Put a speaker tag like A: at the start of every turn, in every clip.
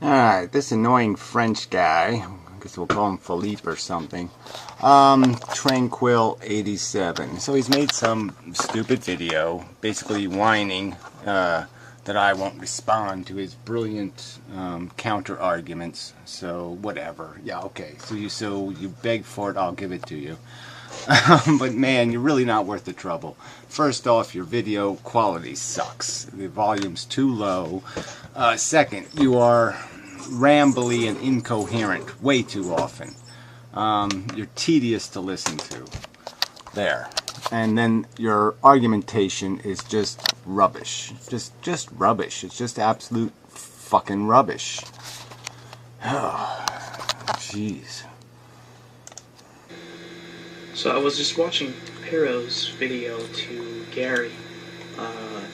A: Alright, this annoying French guy, I guess we'll call him Philippe or something, Tranquil87. So he's made some stupid video, basically whining that I won't respond to his brilliant counter arguments. So whatever. Yeah, okay. So you beg for it, I'll give it to you. But man, you're really not worth the trouble. First off, your video quality sucks. The volume's too low. Second, you are rambly and incoherent way too often. You're tedious to listen to. There. And then your argumentation is just rubbish. Just rubbish. It's just absolute fucking rubbish. Oh, jeez.
B: So I was just watching Piro's video to Gary,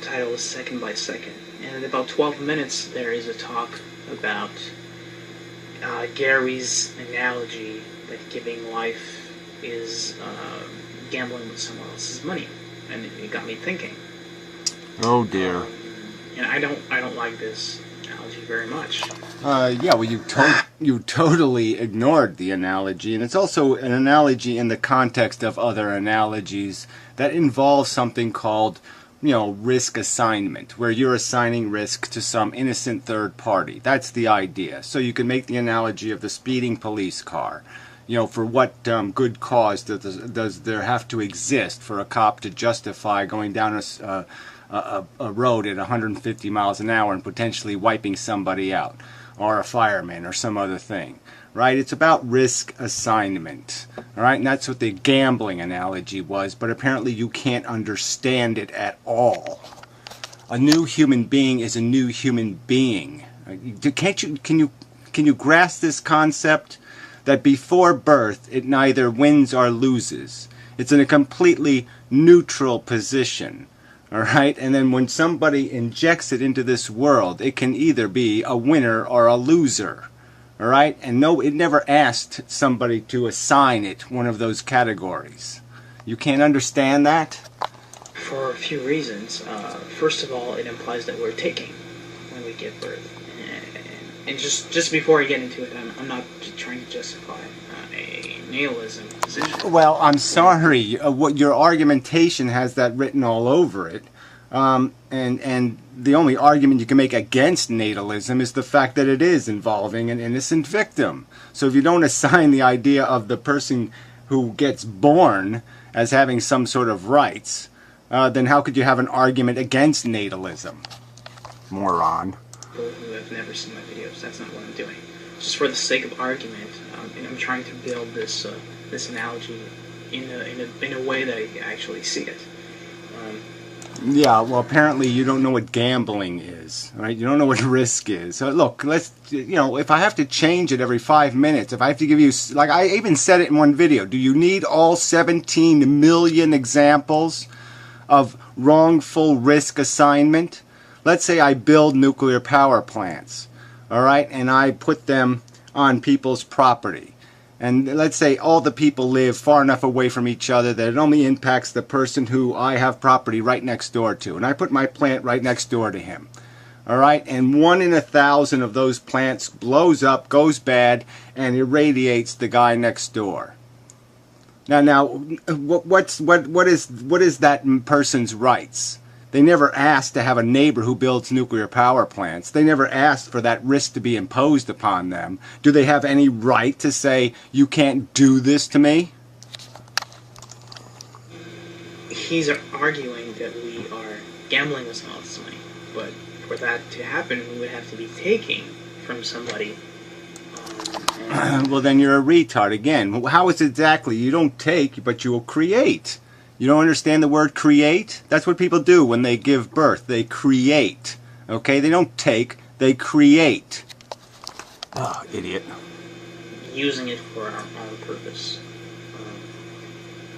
B: titled is Second by Second, and in about 12 minutes there is a talk about Gary's analogy that giving life is gambling with someone else's money, and it got me thinking.
A: Oh dear.
B: And I don't like this analogy very much.
A: Yeah, well, you totally ignored the analogy, and it's also an analogy in the context of other analogies that involve something called, risk assignment, where you're assigning risk to some innocent third party. That's the idea. So you can make the analogy of the speeding police car. For what good cause does there have to exist for a cop to justify going down a road at 150 miles an hour and potentially wiping somebody out, or a fireman, or some other thing, right? It's about risk assignment, all right? And that's what the gambling analogy was, but apparently you can't understand it at all. A new human being is a new human being. Can you grasp this concept? That before birth, it neither wins or loses. It's in a completely neutral position. All right? And then when somebody injects it into this world, it can either be a winner or a loser. All right? And no, it never asked somebody to assign it one of those categories. You can't understand that?
B: For a few reasons. First of all, it implies that we're taking when we give birth. And just before I get into it, I'm not trying to justify a nihilism position.
A: Well, I'm sorry. What your argumentation has that written all over it. And the only argument you can make against natalism is the fact that it is involving an innocent victim. So if you don't assign the idea of the person who gets born as having some sort of rights, then how could you have an argument against natalism? Moron.
B: Who have never seen my videos, that's not what I'm doing. Just for the sake of argument, and I'm trying to build this this analogy in a way that I can actually see it.
A: Yeah, well, apparently you don't know what gambling is, right? You don't know what risk is. So look, if I have to change it every 5 minutes, if I have to give you, like I even said it in one video, do you need all 17 million examples of wrongful risk assignment? Let's say I build nuclear power plants, all right, and I put them on people's property. And let's say all the people live far enough away from each other that it only impacts the person who I have property right next door to. And I put my plant right next door to him, all right, and 1 in 1,000 of those plants blows up, goes bad, and irradiates the guy next door. Now, what is that person's rights? They never asked to have a neighbor who builds nuclear power plants. They never asked for that risk to be imposed upon them. Do they have any right to say, you can't do this to me?
B: He's arguing that we are gambling with someone else's money. But for that to happen, we would have to be taking from somebody.
A: Well, then you're a retard again. How is it exactly? You don't take, but you will create. You don't understand the word create? That's what people do when they give birth. They create. Okay? They don't take, they create. Oh, idiot.
B: Using it for our own purpose.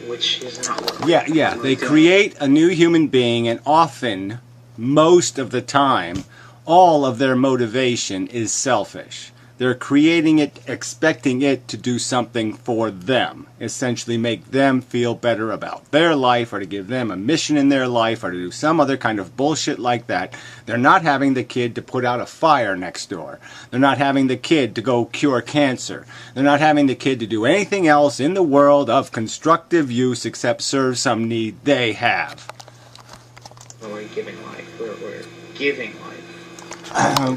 B: Which is not what
A: Yeah. They create a new human being, and often, most of the time, all of their motivation is selfish. They're creating it, expecting it to do something for them. Essentially make them feel better about their life, or to give them a mission in their life, or to do some other kind of bullshit like that. They're not having the kid to put out a fire next door. They're not having the kid to go cure cancer. They're not having the kid to do anything else in the world of constructive use except serve some need they have.
B: We're giving life. We're giving life.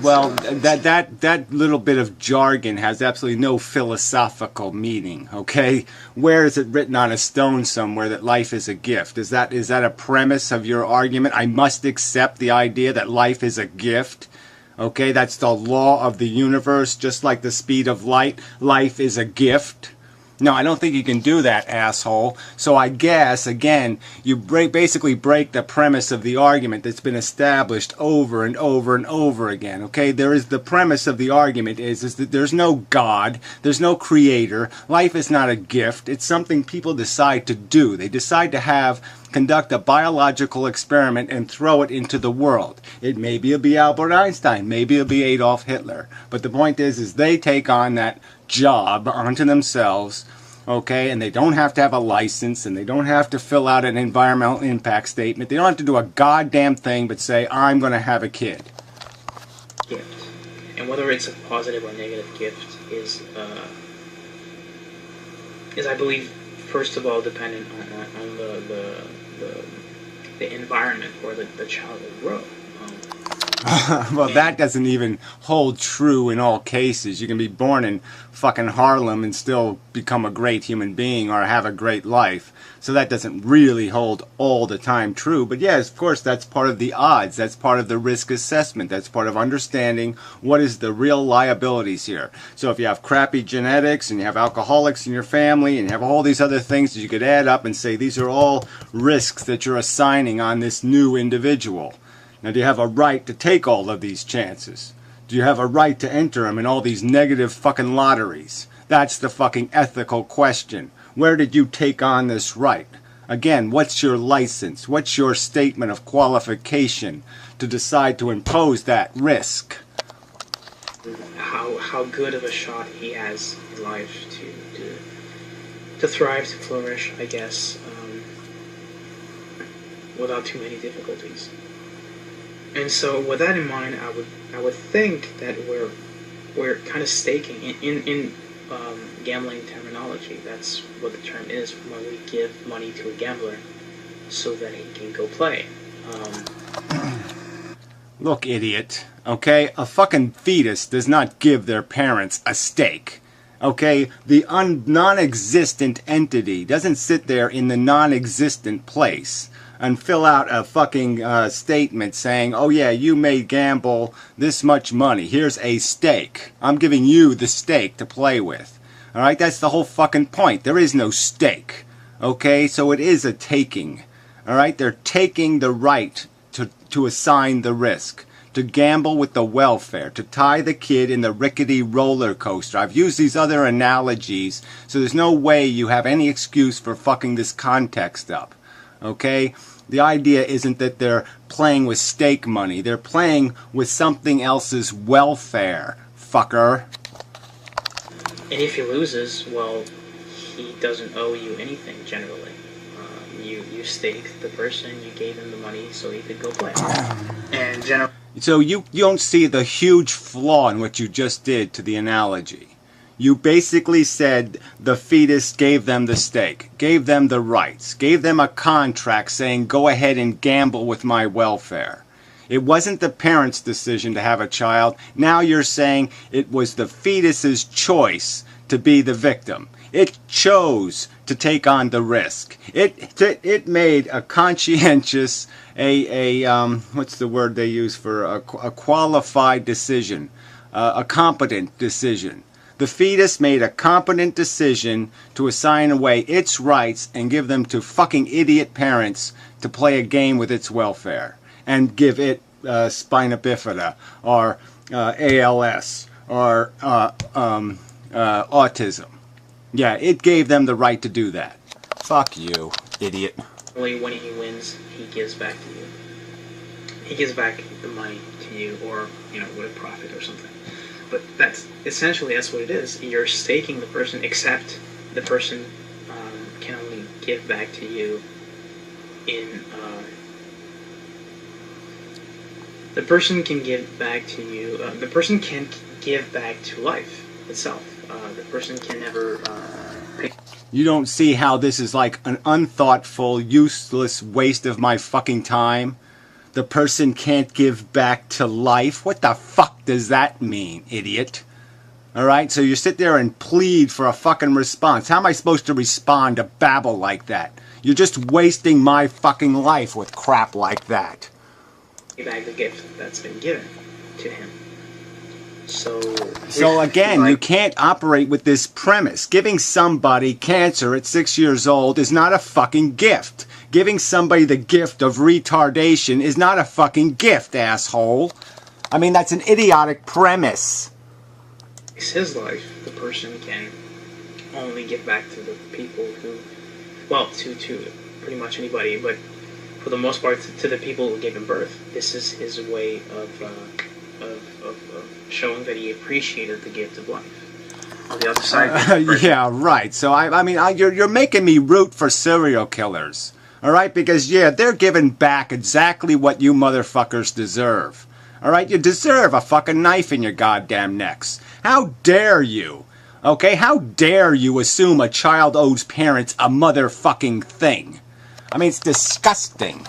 A: Well, that little bit of jargon has absolutely no philosophical meaning, okay? Where is it written on a stone somewhere that life is a gift? Is that a premise of your argument? I must accept the idea that life is a gift. Okay, that's the law of the universe, just like the speed of light. Life is a gift. No, I don't think you can do that, asshole. So I guess, again, you basically break the premise of the argument that's been established over and over and over again, okay? The premise of the argument is that there's no God, there's no creator, life is not a gift, it's something people decide to do. They decide to conduct a biological experiment and throw it into the world. Maybe it'll be Albert Einstein, maybe it'll be Adolf Hitler. But the point is they take on that job onto themselves, okay, and they don't have to have a license, and they don't have to fill out an environmental impact statement. They don't have to do a goddamn thing but say, I'm going to have a kid.
B: Gift. And whether it's a positive or negative gift is I believe, first of all, dependent on the environment where the child will grow.
A: Well, that doesn't even hold true in all cases. You can be born in fucking Harlem and still become a great human being or have a great life. So that doesn't really hold all the time true. But yes, of course, that's part of the odds. That's part of the risk assessment. That's part of understanding what is the real liabilities here. So if you have crappy genetics and you have alcoholics in your family and you have all these other things that you could add up and say these are all risks that you're assigning on this new individual. Now, do you have a right to take all of these chances? Do you have a right to enter them in all these negative fucking lotteries? That's the fucking ethical question. Where did you take on this right? Again, what's your license? What's your statement of qualification to decide to impose that risk?
B: How good of a shot he has in life to thrive, to flourish, I guess, without too many difficulties. And so, with that in mind, I would think that we're kind of staking in gambling terminology. That's what the term is when we give money to a gambler so that he can go play.
A: Look, idiot. Okay, a fucking fetus does not give their parents a stake. Okay, the non-existent entity doesn't sit there in the non-existent place and fill out a fucking statement saying, oh yeah, you may gamble this much money. Here's a stake. I'm giving you the stake to play with. Alright, that's the whole fucking point. There is no stake. Okay, so it is a taking. Alright, they're taking the right to assign the risk, to gamble with the welfare, to tie the kid in the rickety roller coaster. I've used these other analogies, so there's no way you have any excuse for fucking this context up. Okay? The idea isn't that they're playing with stake money. They're playing with something else's welfare, fucker.
B: And if he loses, well, he doesn't owe you anything, generally. You staked the person, you gave him the money so he could go play. And generally...
A: So you don't see the huge flaw in what you just did to the analogy. You basically said the fetus gave them the stake, gave them the rights, gave them a contract saying, go ahead and gamble with my welfare. It wasn't the parents' decision to have a child. Now you're saying it was the fetus's choice to be the victim. It chose to take on the risk. It made a conscientious, what's the word they use for a qualified decision, a competent decision. The fetus made a competent decision to assign away its rights and give them to fucking idiot parents to play a game with its welfare and give it spina bifida or ALS or autism. Yeah, it gave them the right to do that. Fuck you, idiot.
B: When he wins, he gives back to you. He gives back the money to you, or with a profit or something. but that's what it is. You're staking the person, except the person can only give back to you in. The person can give back to you. The person can give back to life itself. The person can never.
A: You don't see how this is like an unthoughtful, useless waste of my fucking time? The person can't give back to life? What the fuck does that mean, idiot? Alright, so you sit there and plead for a fucking response. How am I supposed to respond to babble like that? You're just wasting my fucking life with crap like that.
B: Back the gift that's been given to him.
A: So again, you can't operate with this premise. Giving somebody cancer at 6 years old is not a fucking gift. Giving somebody the gift of retardation is not a fucking gift, asshole. I mean, that's an idiotic premise.
B: It's his life. The person can only give back to the people who, well, to pretty much anybody, but for the most part, to the people who gave him birth. This is his way of showing that he appreciated the gift of life. On the other side,
A: yeah, right. So I mean, you're making me root for serial killers, all right? Because yeah, they're giving back exactly what you motherfuckers deserve. All right, you deserve a fucking knife in your goddamn necks. How dare you? Okay, how dare you assume a child owes parents a motherfucking thing? I mean, it's disgusting.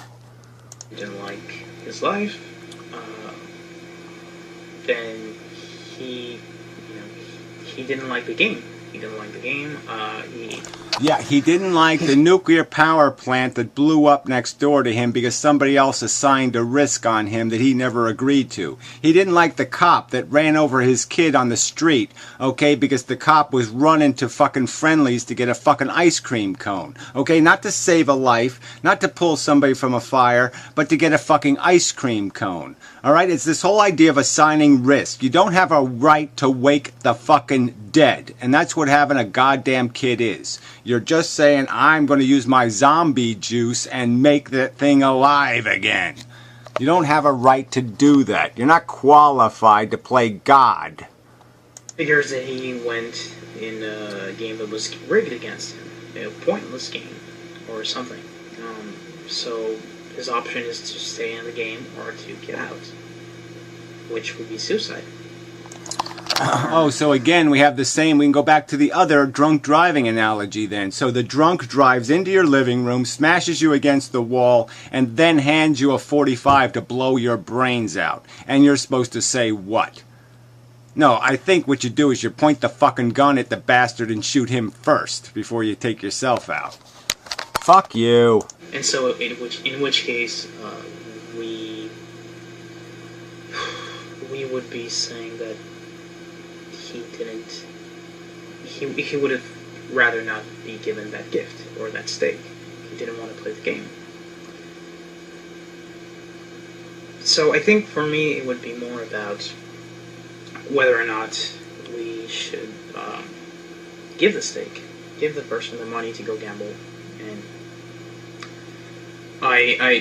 B: He didn't like his life. Then he didn't like the game. He didn't like the game.
A: He didn't like the nuclear power plant that blew up next door to him because somebody else assigned a risk on him that he never agreed to. He didn't like the cop that ran over his kid on the street, okay, because the cop was running to fucking Friendly's to get a fucking ice cream cone, okay, not to save a life, not to pull somebody from a fire, but to get a fucking ice cream cone. All right, it's this whole idea of assigning risk. You don't have a right to wake the fucking dead, and that's what having a goddamn kid is. You're just saying, I'm going to use my zombie juice and make that thing alive again. You don't have a right to do that. You're not qualified to play God.
B: Figures that he went in a game that was rigged against him, a pointless game or something. So his option is to stay in the game or to get out, which would be suicide.
A: Oh, so again, we have the same. We can go back to the other drunk driving analogy then. So the drunk drives into your living room, smashes you against the wall, and then hands you a .45 to blow your brains out. And you're supposed to say what? No, I think what you do is you point the fucking gun at the bastard and shoot him first before you take yourself out. Fuck you.
B: And so, in which case, we would be saying that he would have rather not be given that gift or that stake. He didn't want to play the game. So I think for me it would be more about whether or not we should give the stake, give the person the money to go gamble. And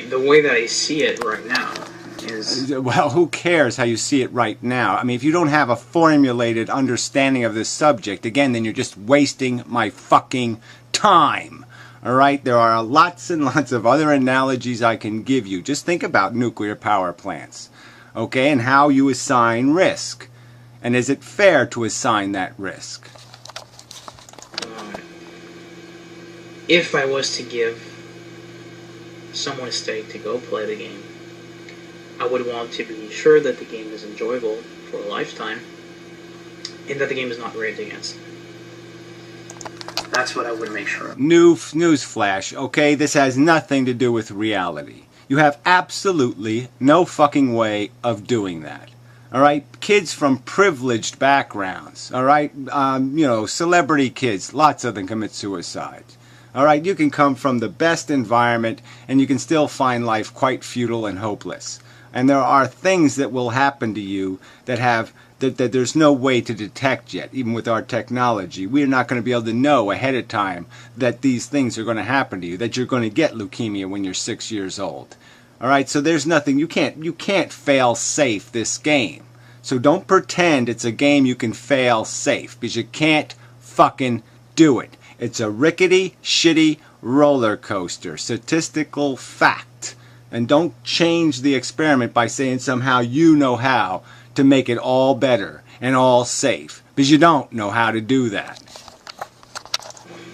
B: the way that I see it right now is...
A: Well, who cares how you see it right now? I mean, if you don't have a formulated understanding of this subject, again, then you're just wasting my fucking time. All right? There are lots and lots of other analogies I can give you. Just think about nuclear power plants, okay, and how you assign risk. And is it fair to assign that risk?
B: If I was to give someone a stake to go play the game, I would want to be sure that the game is enjoyable for a lifetime and that the game is not rigged against. That's what I would make sure of.
A: Newsflash, okay? This has nothing to do with reality. You have absolutely no fucking way of doing that. All right? Kids from privileged backgrounds, all right? Celebrity kids, lots of them commit suicide. All right? You can come from the best environment and you can still find life quite futile and hopeless. And there are things that will happen to you that there's no way to detect yet, even with our technology. We're not going to be able to know ahead of time that these things are going to happen to you, that you're going to get leukemia when you're 6 years old. All right, so there's nothing, you can't fail safe this game. So don't pretend it's a game you can fail safe, because you can't fucking do it. It's a rickety, shitty roller coaster. Statistical fact. And don't change the experiment by saying somehow you know how to make it all better and all safe. Because you don't know how to do that.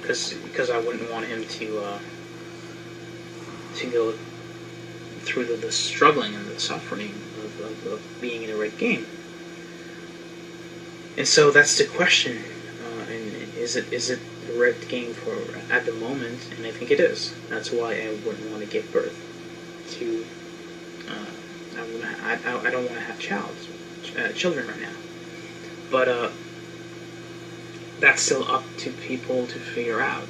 B: Because I wouldn't want him to go through the struggling and the suffering of being in a rigged game. And so that's the question. And is it a rigged game for at the moment? And I think it is. That's why I wouldn't want to give birth to. I don't want to have children right now. But that's still up to people to figure out.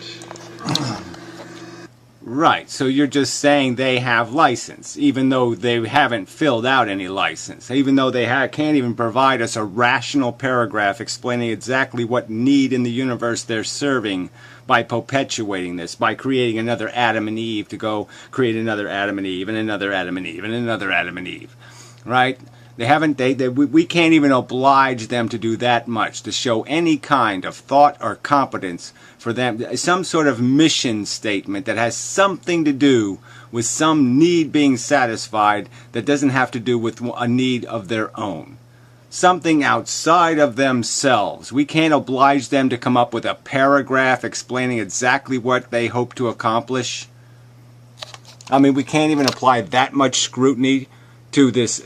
A: Right, so you're just saying they have license, even though they haven't filled out any license, even though they can't even provide us a rational paragraph explaining exactly what need in the universe they're serving by perpetuating this, by creating another Adam and Eve to go create another Adam and Eve and another Adam and Eve and another Adam and Eve, right? We can't even oblige them to do that much, to show any kind of thought or competence for them, some sort of mission statement that has something to do with some need being satisfied that doesn't have to do with a need of their own. Something outside of themselves. We can't oblige them to come up with a paragraph explaining exactly what they hope to accomplish. I mean, we can't even apply that much scrutiny to this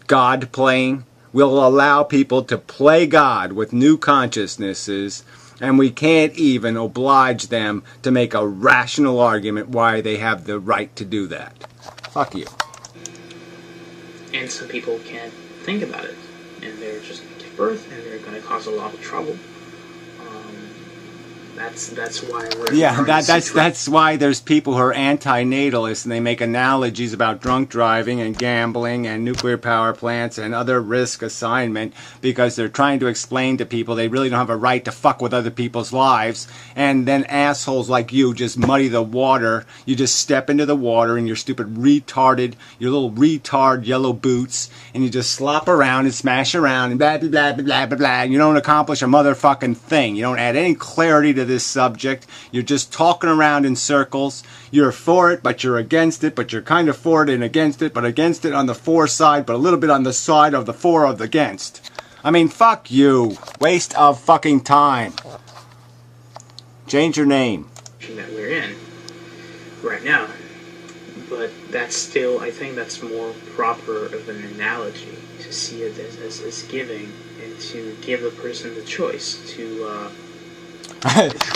A: God playing. We'll allow people to play God with new consciousnesses, and we can't even oblige them to make a rational argument why they have the right to do that. Fuck you.
B: And some people can't think about it, and they're just going to give birth, and they're going to cause a lot of trouble. That's why we're
A: that's why there's people who are anti-natalists, and they make analogies about drunk driving and gambling and nuclear power plants and other risk assignment, because they're trying to explain to people they really don't have a right to fuck with other people's lives, and then assholes like you just muddy the water. You just step into the water in your stupid retarded, your little retard yellow boots, and you just slop around and smash around and blah blah blah blah blah blah. You don't accomplish a motherfucking thing. You don't add any clarity to this subject. You're just talking around in circles. You're for it, but you're against it, but you're kind of for it and against it, but against it on the for side, but a little bit on the side of the for of the against. I mean, fuck you. Waste of fucking time. Change your name.
B: That we're in right now. But that's still, I think that's more proper of an analogy to see it as giving, and to give the person the choice to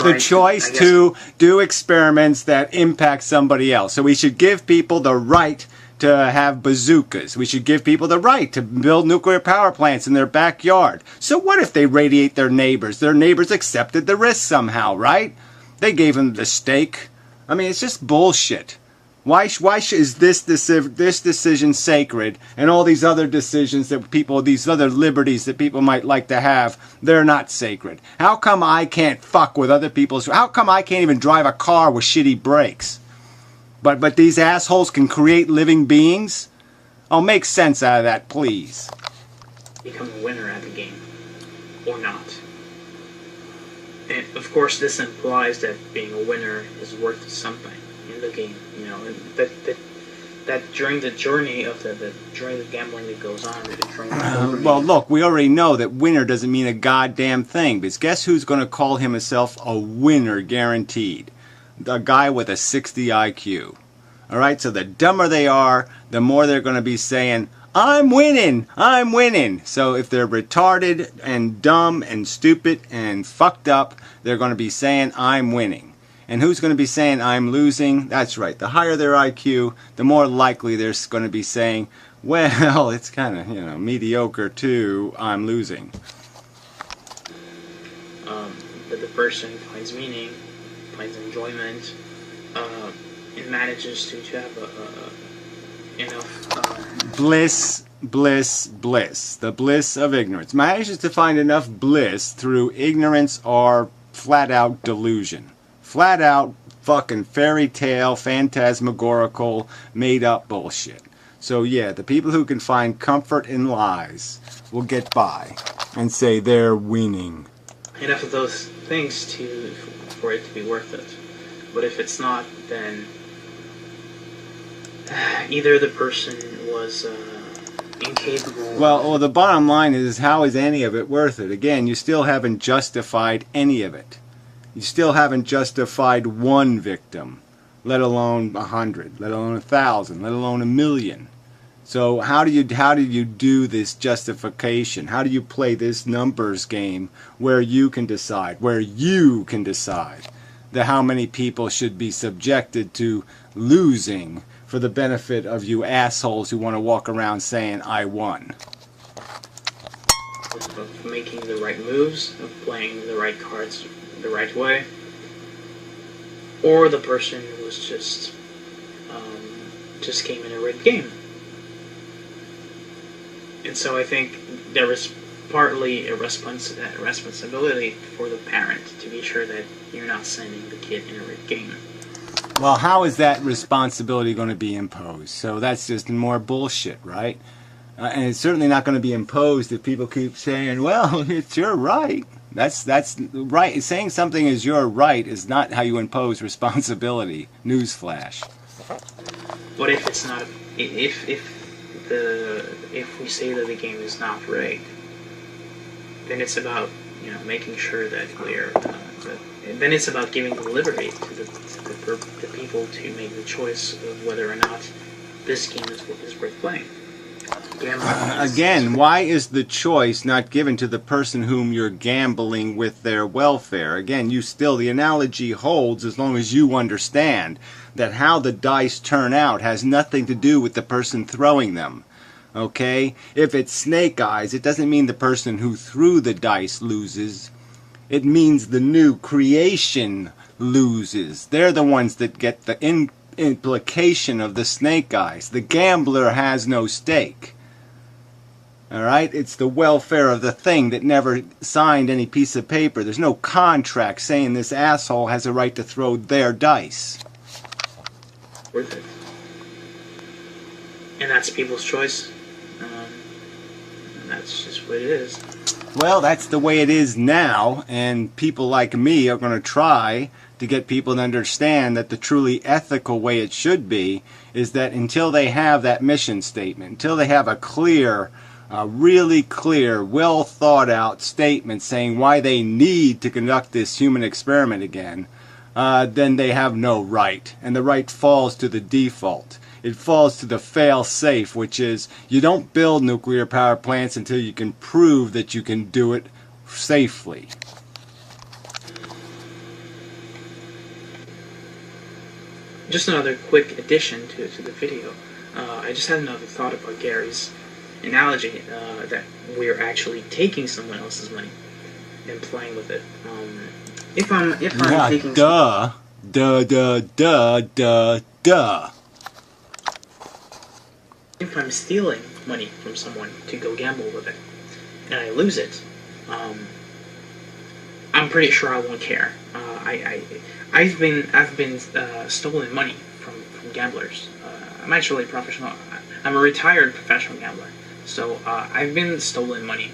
A: the choice to do experiments that impact somebody else. So we should give people the right to have bazookas. We should give people the right to build nuclear power plants in their backyard. So what if they radiate their neighbors? Their neighbors accepted the risk somehow, right? They gave them the stake. I mean, it's just bullshit. Why is this decision sacred, and all these other decisions that people, these other liberties that people might like to have, they're not sacred? How come I can't fuck with other people's? How come I can't even drive a car with shitty brakes? But these assholes can create living beings? Oh, make sense out of that, please.
B: Become a winner at the game, or not. And of course, this implies that being a winner is worth something in the game, you know, and that during the journey of during the gambling that goes on.
A: Well, look, we already know that winner doesn't mean a goddamn thing, because guess who's going to call himself a winner guaranteed? The guy with a 60 IQ. All right, so the dumber they are, the more they're going to be saying, I'm winning, I'm winning. So if they're retarded and dumb and stupid and fucked up, they're going to be saying, I'm winning. And who's going to be saying, I'm losing? That's right. The higher their IQ, the more likely they're going to be saying, well, it's kind of, mediocre too, I'm losing.
B: But the person finds meaning, finds enjoyment, and manages to have enough...
A: bliss. The bliss of ignorance. Manages to find enough bliss through ignorance or flat-out delusion. Flat out fucking fairy tale, phantasmagorical, made up bullshit. So yeah, the people who can find comfort in lies will get by and say they're winning.
B: Enough of those things for it to be worth it. But if it's not, then either the person was incapable.
A: Well, the bottom line is, how is any of it worth it? Again, you still haven't justified any of it. You still haven't justified one victim, let alone 100, let alone 1,000, let alone 1,000,000. So how do you do this justification? How do you play this numbers game where you can decide that how many people should be subjected to losing for the benefit of you assholes who want to walk around saying I won?
B: Of making the right moves, of playing the right cards the right way, or the person was just came in a rigged game. And so I think there is partly a responsibility for the parent to be sure that you're not sending the kid in a rigged game.
A: Well, how is that responsibility going to be imposed? So that's just more bullshit, right? And it's certainly not going to be imposed if people keep saying, well, it's your right. That's right. Saying something is your right is not how you impose responsibility. Newsflash.
B: But if it's not, if we say that the game is not rigged, then it's about making sure that we're. Then it's about giving the liberty to the people to make the choice of whether or not this game is worth playing.
A: Again, why is the choice not given to the person whom you're gambling with their welfare? Again, the analogy holds as long as you understand that how the dice turn out has nothing to do with the person throwing them. Okay? If it's snake eyes, it doesn't mean the person who threw the dice loses. It means the new creation loses. They're the ones that get the implication of the snake eyes. The gambler has no stake. Alright? It's the welfare of the thing that never signed any piece of paper. There's no contract saying this asshole has a right to throw their dice.
B: Worth it. And that's people's choice. And that's just what it is.
A: Well, that's the way it is now, and people like me are going to try to get people to understand that the truly ethical way it should be is that until they have that mission statement, until they have a clear, really clear, well thought out statement saying why they need to conduct this human experiment again, then they have no right, and the right falls to the default. It falls to the fail-safe, which is you don't build nuclear power plants until you can prove that you can do it safely.
B: Just another quick addition to the video. I just had another thought about Gary's analogy that we're actually taking someone else's money and playing with it. If I'm taking
A: duh.
B: If I'm stealing money from someone to go gamble with it, and I lose it, I'm pretty sure I won't care. I've been stolen money from gamblers. I'm actually a professional. I'm a retired professional gambler. So I've been stolen money,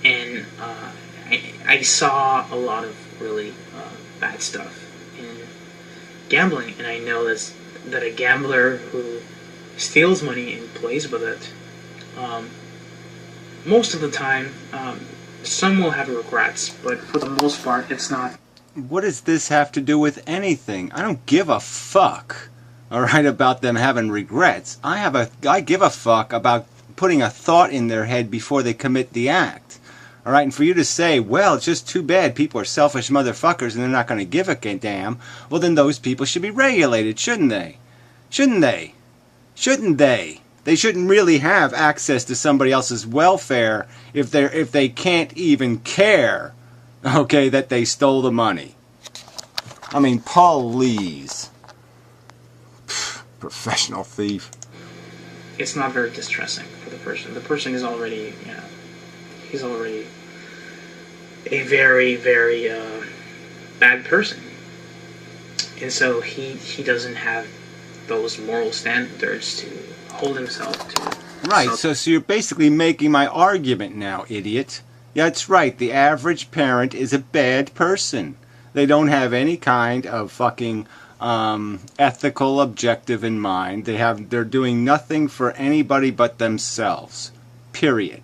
B: and I saw a lot of really bad stuff in gambling, and I know that a gambler who steals money and plays with it, most of the time, some will have regrets, but for the most part, it's not.
A: What does this have to do with anything? I don't give a fuck, alright, about them having regrets. I give a fuck about putting a thought in their head before they commit the act. Alright, and for you to say, well, it's just too bad people are selfish motherfuckers and they're not going to give a damn, well then those people should be regulated, shouldn't they? Shouldn't they? Shouldn't they? They shouldn't really have access to somebody else's welfare if they can't even care, okay, that they stole the money. I mean, please. Professional thief.
B: It's not very distressing for the person. The person is already, he's already a very, very bad person. And so he doesn't have those moral standards to hold himself to.
A: Right, so you're basically making my argument now, idiot. Yeah, that's right, the average parent is a bad person. They don't have any kind of fucking ethical objective in mind. They're doing nothing for anybody but themselves. Period.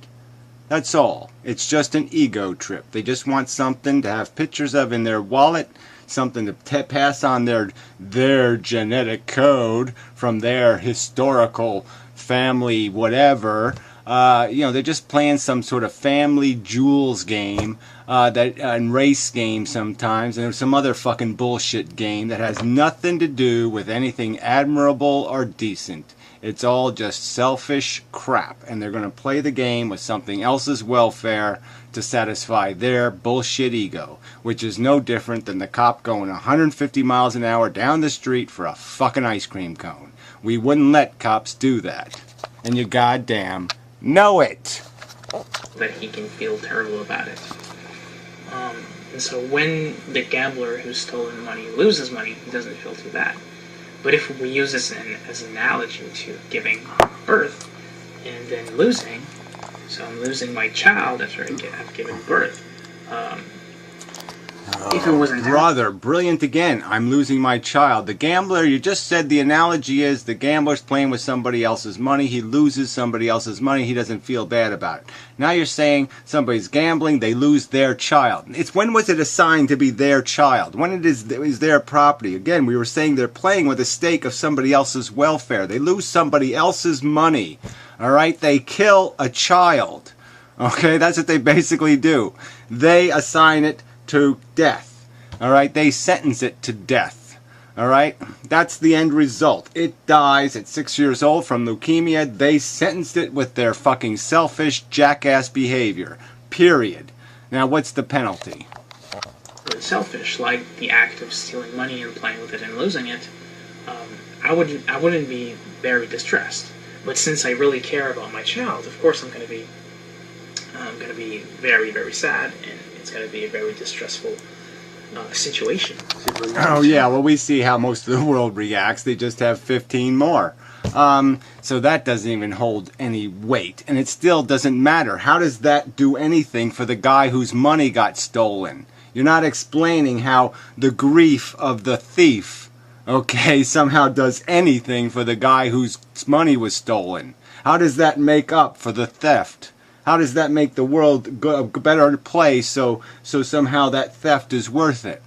A: That's all. It's just an ego trip. They just want something to have pictures of in their wallet, something to pass on their genetic code from their historical family whatever. They're just playing some sort of family jewels game and race game sometimes, and some other fucking bullshit game that has nothing to do with anything admirable or decent. It's all just selfish crap, and they're going to play the game with something else's welfare to satisfy their bullshit ego, which is no different than the cop going 150 miles an hour down the street for a fucking ice cream cone. We wouldn't let cops do that. And you goddamn know it.
B: That he can feel terrible about it. And so when the gambler who's stolen money loses money, he doesn't feel too bad. But if we use this as an analogy to giving birth and then losing, so I'm losing my child after I've given birth. If it wasn't
A: brother, brilliant again. I'm losing my child. The gambler, you just said the analogy is the gambler's playing with somebody else's money. He loses somebody else's money. He doesn't feel bad about it. Now you're saying somebody's gambling, they lose their child. When was it assigned to be their child? When it is their property? Again, we were saying they're playing with the stake of somebody else's welfare. They lose somebody else's money. All right? They kill a child. Okay? That's what they basically do. They assign it to death. Alright? They sentence it to death. Alright? That's the end result. It dies at 6 years old from leukemia. They sentenced it with their fucking selfish jackass behavior. Period. Now what's the penalty?
B: Selfish, like the act of stealing money and playing with it and losing it, I wouldn't be very distressed. But since I really care about my child, of course I'm going to be very, very sad, and it's going to be a very distressful situation.
A: Oh yeah, well we see how most of the world reacts. They just have 15 more. So that doesn't even hold any weight, and it still doesn't matter. How does that do anything for the guy whose money got stolen? You're not explaining how the grief of the thief, okay, somehow does anything for the guy whose money was stolen. How does that make up for the theft? How does that make the world a better place so somehow that theft is worth it?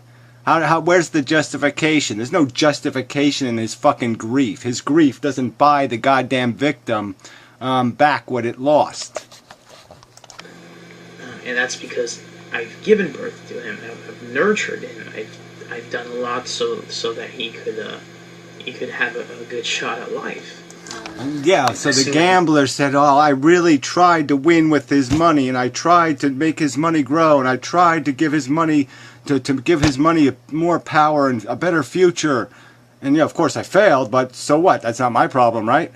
A: Where's the justification? There's no justification in his fucking grief. His grief doesn't buy the goddamn victim back what it lost.
B: And that's because I've given birth to him. I've nurtured him. I've done a lot so that he could have a good shot at life.
A: Yeah, so the gambler said, oh, I really tried to win with his money, and I tried to make his money grow, and I tried to give his money to give his money more power and a better future. And yeah, of course I failed, but so what? That's not my problem, right?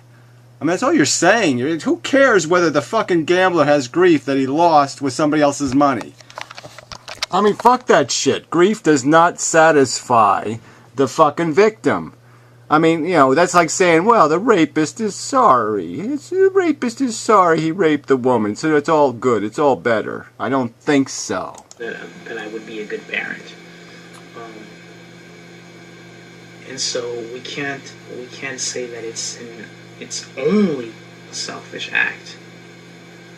A: I mean, that's all you're saying. Who cares whether the fucking gambler has grief that he lost with somebody else's money? I mean, fuck that shit. Grief does not satisfy the fucking victim. I mean, that's like saying, well, the rapist is sorry. The rapist is sorry he raped the woman, so it's all good. It's all better. I don't think so.
B: That I would be a good parent. And so we can't say that it's only a selfish act,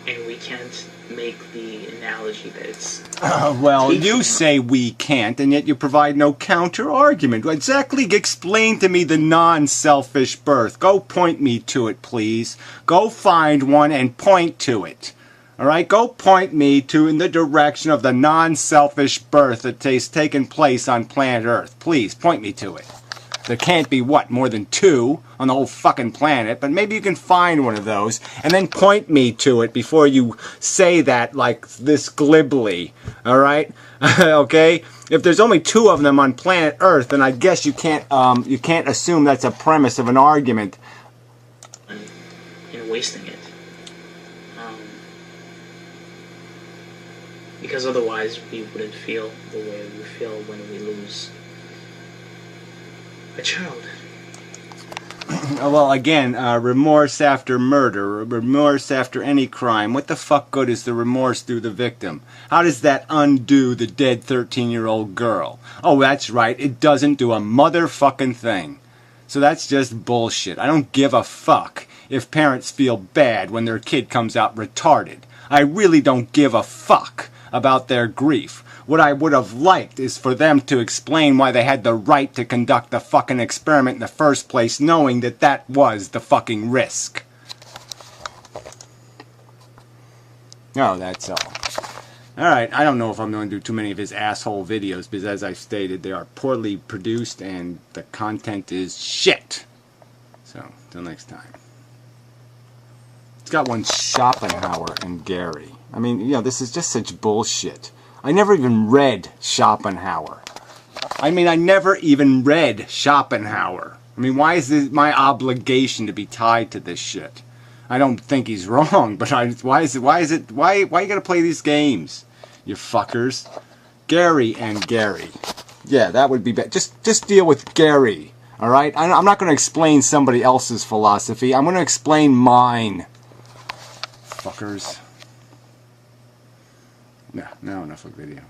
B: and we can't make the analogy that it's...
A: well, you say we can't, and yet you provide no counter-argument. Exactly explain to me the non-selfish birth. Go point me to it, please. Go find one and point to it. All right? Go point me in the direction of the non-selfish birth that has taken place on planet Earth. Please, point me to it. There can't be, more than 2 on the whole fucking planet, but maybe you can find one of those, and then point me to it before you say that like this glibly, alright? Okay? If there's only 2 of them on planet Earth, then I guess you can't assume that's a premise of an argument.
B: And wasting it. Because otherwise we wouldn't feel the way we feel when we lose a child.
A: Well, again, remorse after murder, remorse after any crime. What the fuck good is the remorse do the victim? How does that undo the dead 13-year-old girl? Oh, that's right, it doesn't do a motherfucking thing. So that's just bullshit. I don't give a fuck if parents feel bad when their kid comes out retarded. I really don't give a fuck about their grief. What I would have liked is for them to explain why they had the right to conduct the fucking experiment in the first place, knowing that that was the fucking risk. Oh, that's all. Alright, I don't know if I'm going to do too many of his asshole videos, because as I've stated, they are poorly produced and the content is shit. So, till next time. It's got one Schopenhauer and Gary. I mean, you know, this is just such bullshit. I never even read Schopenhauer. I mean, I never even read Schopenhauer. I mean, why is this my obligation to be tied to this shit? I don't think he's wrong, but why you gotta play these games, you fuckers? Gary and Gary. Yeah, that would be better. Just deal with Gary, alright? I'm not gonna explain somebody else's philosophy. I'm gonna explain mine. Fuckers. Yeah, now enough of video.